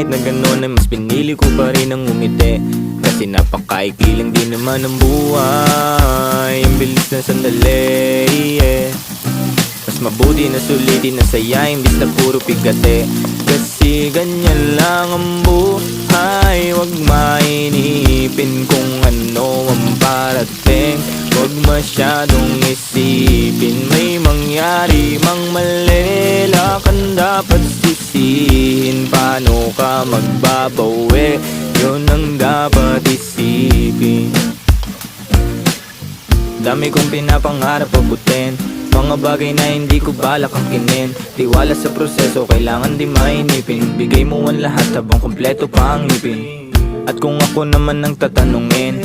kahit na gano'n ay mas pinili ko pa rin ang umiti. Kasi napakaikli lang din naman ang buhay. Ang bilis ng sandali, Mas mabuti na sulitin na saya imbis na puro pigate. Kasi ganyan lang ang buhay. Huwag mainipin kung ano ang parating. Huwag masyadong isipin may mangyari mang mali. Lakan dapat sisihin, paano ka magbabawi, yun ang dapat isipin. Dami kong pinapangarap abutin, mga bagay na hindi ko balak angkinin. Tiwala sa proseso, kailangan di mainipin. Bigay mo ang lahat habang kompleto pa ang ngipin. At kung ako naman ang tatanungin,